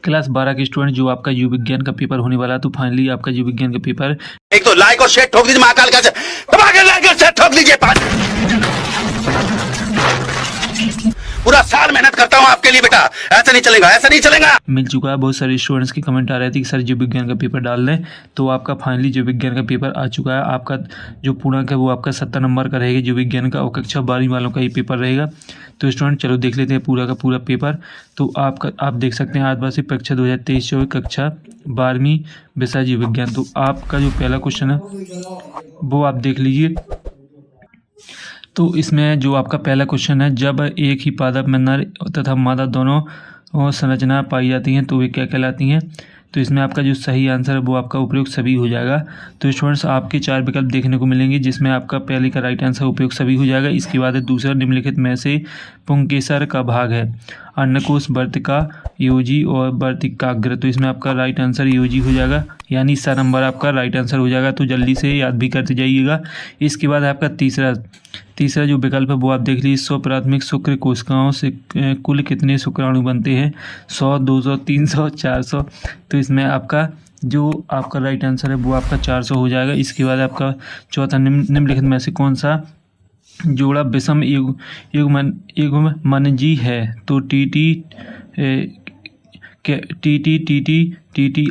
Class 12 के student जो आपका जीव विज्ञान का पेपर होने वाला है, तो फाइनली आपका जीव विज्ञान का पेपर एक तो लाइक और शेयर ठोक दीजिए, महाकाल का दबा के लाइक और शेयर ठोक दीजिए। पूरा साल मेहनत करता हूँ आपके लिए बेटा, ऐसा नहीं चलेगा, ऐसा नहीं चलेगा। मिल चुका है। बहुत सारे स्टूडेंट्स के कमेंट आ रहे थे कि सर जीव विज्ञान का पेपर डाल दें, तो आपका फाइनली जीव विज्ञान का पेपर आ चुका है। आपका जो पूर्णांक है वो आपका 70 नंबर का रहेगा जीव विज्ञान का, और कक्षा 12वीं वालों का ये पेपर रहेगा। तो स्टूडेंट चलो देख लेते हैं पूरा का पूरा पेपर। तो आप देख सकते हैं आदिवासी परीक्षा 2023 कक्षा 12वीं विषय जीव विज्ञान। तो आपका जो पहला क्वेश्चन है वो आप देख लीजिए। तो इसमें जो आपका पहला क्वेश्चन है, जब एक ही पादप में नर तथा मादा दोनों संरचना पाई जाती हैं तो वे क्या कहलाती हैं। तो इसमें आपका जो सही आंसर है वो आपका उपयुक्त सभी हो जाएगा। तो स्टूडेंट्स आपके 4 विकल्प देखने को मिलेंगे, जिसमें आपका पहले का राइट आंसर उपयुक्त सभी हो जाएगा। इसके बाद दूसरा निम्नलिखित में से पुंकेसर का भाग है, अन्नकोश, वर्तिका, योजी और वर्तिकाग्र। तो इसमें आपका राइट आंसर योजी हो जाएगा, यानी सा नंबर आपका राइट आंसर हो जाएगा। तो जल्दी से याद भी करते जाइएगा। इसके बाद आपका तीसरा जो विकल्प है वो आप देख लीजिए, 100 प्राथमिक शुक्र कोशिकाओं से कुल कितने शुक्राणु बनते हैं, 100, 200, 300, 400। तो इसमें आपका जो आपका राइट आंसर है वो आपका 400 हो जाएगा। इसके बाद आपका चौथा, निम्नलिखित में से कौन सा जोड़ा विषम युग्मनजी है। तो टी टी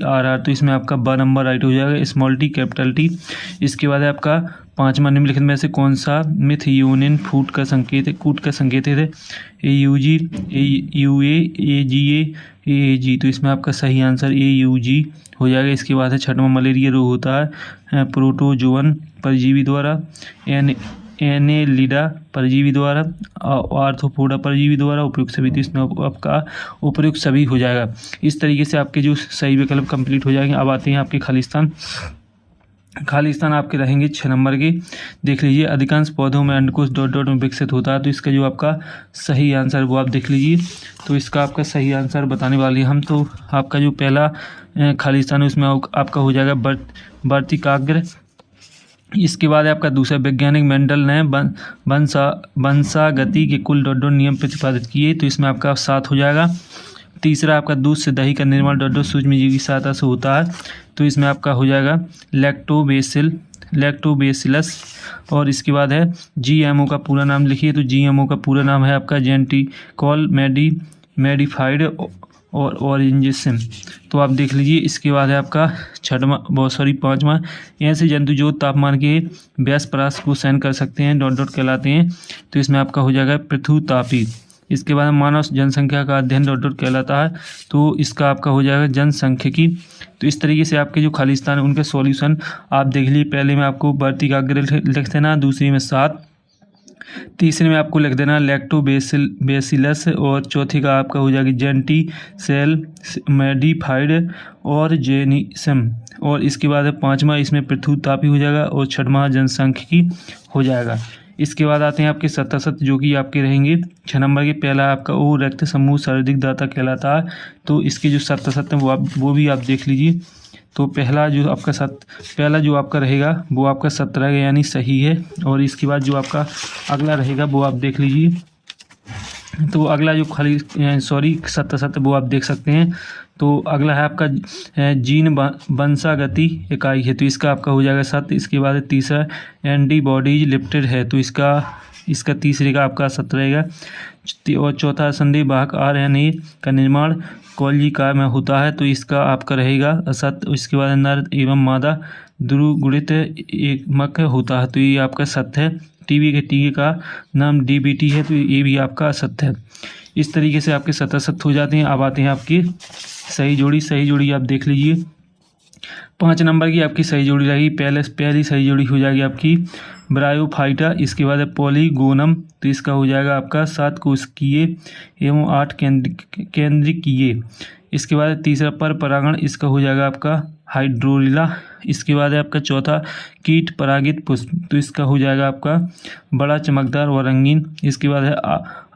आर आर। तो इसमें आपका 12 नंबर राइट हो जाएगा, स्मॉल टी कैपिटल टी। इसके बाद आपका पांचवा, निम्नलिखित में से कौन सा मिथयोनिन कूट का संकेत है। ए यू जी, यू ए जी ए जी। तो इसमें आपका सही आंसर ए यू जी हो जाएगा। इसके बाद है छठवां, मलेरिया रोग होता है प्रोटोजोअन परजीवी द्वारा, एनेलिडा परजीवी द्वारा, आर्थ्रोपोडा परजीवी द्वारा, उपयुक्त सभी। तो इसमें आपका उपयुक्त सभी हो जाएगा। इस तरीके से आपके जो सही विकल्प कंप्लीट हो जाएंगे। अब आते हैं आपके खाली स्थान आपके रहेंगे 6 नंबर के। देख लीजिए, अधिकांश पौधों में अंडकोश डॉट डॉट में विकसित होता है। तो इसका जो आपका सही आंसर वो आप देख लीजिए। तो इसका आपका सही आंसर बताने वाले हम। तो आपका जो पहला खाली स्थान है उसमें आपका हो जाएगा वर्तिकाग्र। इसके बाद आपका दूसरा, वैज्ञानिक मेंडल ने वंशागति के कुल डॉट डॉट नियम प्रतिपादित किए। तो इसमें आपका 7 हो जाएगा। तीसरा, आपका दूध से दही का निर्माण डॉट डॉट सूक्ष्मजीव की सहायता से होता है। तो इसमें आपका हो जाएगा लैक्टोबैसिलस। और इसके बाद है जीएमओ का पूरा नाम लिखिए। तो जीएमओ का पूरा नाम है आपका जेनेटिकली मैडिफाइड और ऑर्गेनिज्म। तो आप देख लीजिए। इसके बाद है आपका पांचवा, ऐसे जंतु जो तापमान के व्यास परास को सहन कर सकते हैं डॉट डॉट कहलाते हैं। तो इसमें आपका हो जाएगा पृथुतापी। इसके बाद मानव जनसंख्या का अध्ययन डॉट डॉट कहलाता है। तो इसका आपका हो जाएगा जनसांख्यिकी। तो इस तरीके से आपके जो खाली स्थान है उनके सॉल्यूशन आप देख लीजिए। पहले में आपको वर्तिकाग्र लिख देना, दूसरी में 7, तीसरे में आपको लिख देना लैक्टोबैसिलस, और चौथे का आपका हो जाएगा जेनेटिकली मैडिफाइड ऑर्गेनिज्म। और इसके बाद है पांचवा, इसमें पृथुतापी हो जाएगा, और छठवां जनसांख्यिकी हो जाएगा। इसके बाद आते हैं आपके सत्तासत, जो कि आपके रहेंगे 6 नंबर के। पहला आपका ओ रक्त समूह सर्वाधिक दाता कहलाता है। तो इसके जो सत्तासत हैं वो भी आप देख लीजिए। तो पहला जो आपका रहेगा वो आपका 17 यानी सही है। और इसके बाद जो आपका अगला रहेगा वो आप देख लीजिए। तो अगला जो सत्तासत वो आप देख सकते हैं। तो अगला है आपका जीन वंशागति इकाई है। तो इसका आपका हो जाएगा 7। इसके बाद तीसरा एंटीबॉडीज लिप्टेड है। तो इसका तीसरे का आपका 7 रहेगा। और चौथा, संदेहवाहक आरएनए का निर्माण कोशिका में होता है। तो इसका आपका रहेगा 7। इसके बाद नर एवं मादा ध्रुवगुणित एकमक होता है। तो ये आपका 7 है। टीबी के टीके का नाम डीबीटी है। तो ये भी आपका 7 है। इस तरीके से आपके 77 हो जाते हैं। अब आते हैं आपकी सही जोड़ी आप देख लीजिए। 5 नंबर की आपकी सही जोड़ी रहेगी। पहली सही जोड़ी हो जाएगी आपकी ब्रायोफाइटा। इसके बाद है पॉलीगोनम। तो इसका हो जाएगा आपका 7 कोशिकीय एवं 8 केंद्रीय। इसके बाद तीसरा पर परागण, इसका हो जाएगा आपका हाइड्रोरिला। इसके बाद है आपका चौथा कीट परागित पुष्प। तो इसका हो जाएगा आपका बड़ा चमकदार और रंगीन। इसके बाद है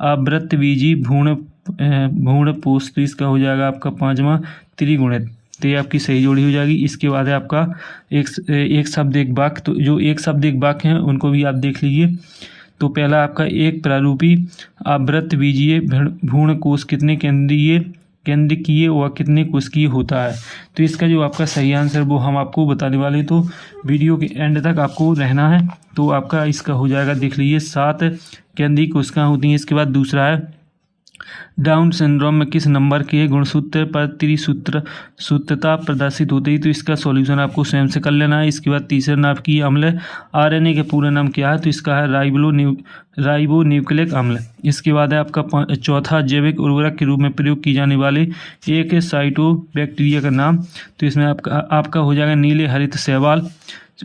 आवृतबीजी भ्रूणपोष। तो इसका हो जाएगा आपका 5वां त्रिगुणित। तो ये आपकी सही जोड़ी हो जाएगी। इसके बाद है आपका एक शब्द एक वाक्य। तो जो एक शब्द एक वाक्य हैं उनको भी आप देख लीजिए। तो पहला आपका एक प्रारूपी आवृतबीजीय भ्रूणकोष कितने केंद्रीय केंद्रकीय व कितने कोशिकीय होता है। तो इसका जो आपका सही आंसर वो हम आपको बताने वाले हैं, तो वीडियो के एंड तक आपको रहना है। तो आपका इसका हो जाएगा, देख लीजिए 7 केंद्रीय कोशिकाएं होती हैं। इसके बाद दूसरा है डाउन सिंड्रोम में किस नंबर के गुणसूत्र पर त्रिसूत्रता प्रदर्शित होती है। तो इसका सॉल्यूशन आपको स्वयं से कर लेना है। इसके बाद तीसरा नाभिकीय अम्ल आरएनए के पूरा नाम क्या है। तो इसका है राइबोन्यूक्लिक अम्ल। इसके बाद है आपका चौथा जैविक उर्वरक के रूप में प्रयोग की जाने वाले एक साइटोबैक्टीरिया का नाम। तो इसमें आपका हो जाएगा नीले हरित शैवाल।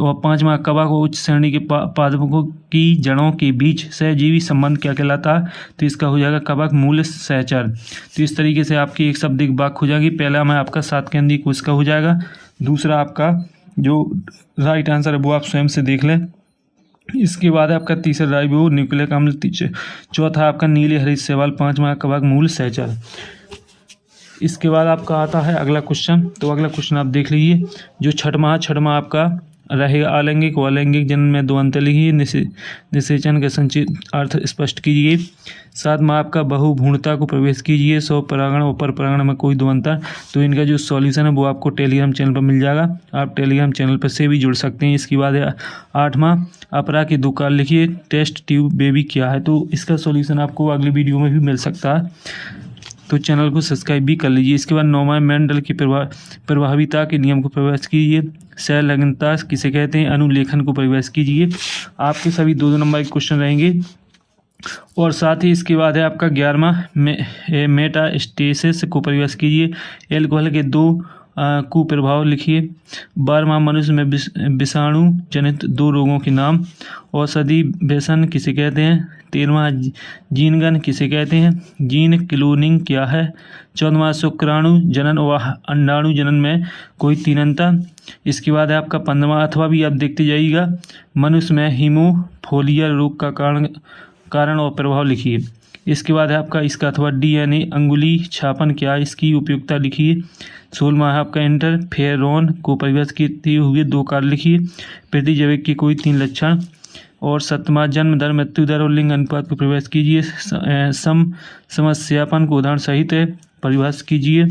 और पांचवा कवक उच्च श्रेणी के पादपों की जड़ों के बीच सहजीवी संबंध क्या कहलाता है। तो इसका हो जाएगा कवक मूल सहचर। तो इस तरीके से आपकी एक शब्द एक वाक्य हो जाएगी। पहला में आपका 7 केंद्रीय कोशिका हो जाएगा। दूसरा आपका जो राइट आंसर है वो आप स्वयं से देख लें। इसके बाद आपका तीसरा राइबोन्यूक्लिक अम्ल, चौथा आपका नीले हरित शैवाल, पांचवा कवक मूल सहचर। इसके बाद आपका आता है अगला क्वेश्चन। तो अगला क्वेश्चन आप देख लीजिए। जो छठवां आपका रहेगा अलैंगिक व अलैंगिक जन्म में 2 अंतर लिखिए। निषेचन का संचित अर्थ स्पष्ट कीजिए। 7वां आपका बहुभ्रूणता को प्रवेश कीजिए। स्वपरागण और परपरागण में कोई 2 अंतर। तो इनका जो सॉल्यूशन है वो आपको टेलीग्राम चैनल पर मिल जाएगा। आप टेलीग्राम चैनल पर से भी जुड़ सकते हैं। इसके बाद 8वां अपरा के 2 काल लिखिए। टेस्ट ट्यूब बेबी क्या है। तो इसका सॉल्यूशन आपको अगली वीडियो में भी मिल सकता है, तो चैनल को सब्सक्राइब भी कर लीजिए। इसके बाद 9वां मेंडल की प्रभाविता के नियम को प्रवेश कीजिए। सहलग्नता किसे कहते हैं। अनुलेखन को प्रवेश कीजिए। आपके सभी 2 नंबर के क्वेश्चन रहेंगे। और साथ ही इसके बाद है आपका 11वां मेटास्टेसिस को प्रवेश कीजिए। एल्कोहल के 2 कुप्रभाव लिखिए। 12वां मनुष्य में विषाणु जनित 2 रोगों के नाम। औषधि व्यसन किसे कहते हैं। 13वां जीनगन किसे कहते हैं। जीन क्लोनिंग क्या है। 14वां शुक्राणु जनन व अंडाणु जनन में कोई 3 अंतर। इसके बाद है आपका 15वां, अथवा भी आप देखते जाइएगा, मनुष्य में हीमोफीलिया रोग का कारण और प्रभाव लिखिए। इसके बाद है आपका इसका अथवा डीएनए अंगुली छापन क्या है, इसकी उपयोगिता लिखिए। 16वां है आपका इंटरफेरॉन को परिवर्तित किए हुए 2 कार्य लिखिए। प्रतिजैविक के कोई 3 लक्षण। और 7वां जन्म दर, मृत्यु दर और लिंग अनुपात को प्रवेश कीजिए। समस्यापन को उदाहरण सहित परिभाषित कीजिए।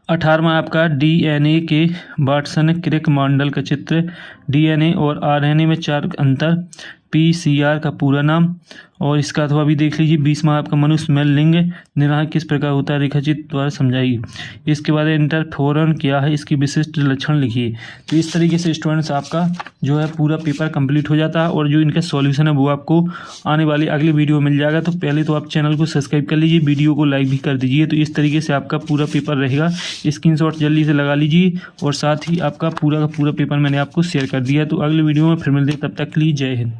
18वां आपका डीएनए के वाटसन क्रिक मॉडल का चित्र। डीएनए और आरएनए में 4 अंतर। पीसीआर का पूरा नाम। और इसका अथवा भी देख लीजिए। 20वां आपका मनुष्य में लिंग निर्धारण किस प्रकार होता है, रेखाचित्र द्वारा समझाइए। इसके बाद इंटरफेरॉन क्या है, इसकी विशिष्ट लक्षण लिखिए। तो इस तरीके से स्टूडेंट्स आपका जो है पूरा पेपर कंप्लीट हो जाता है। और जो इनका सॉल्यूशन है वो आपको आने वाली अगली वीडियो में मिल जाएगा। तो पहले तो आप चैनल को सब्सक्राइब कर लीजिए, वीडियो को लाइक भी कर दीजिए। तो इस तरीके से आपका पूरा पेपर रहेगा। स्क्रीनशॉट जल्दी से लगा लीजिए। और साथ ही आपका पूरा का पूरा पेपर मैंने आपको शेयर कर दिया। तो अगली वीडियो में फिर मिलते हैं, तब तक के लिए जय हिंद।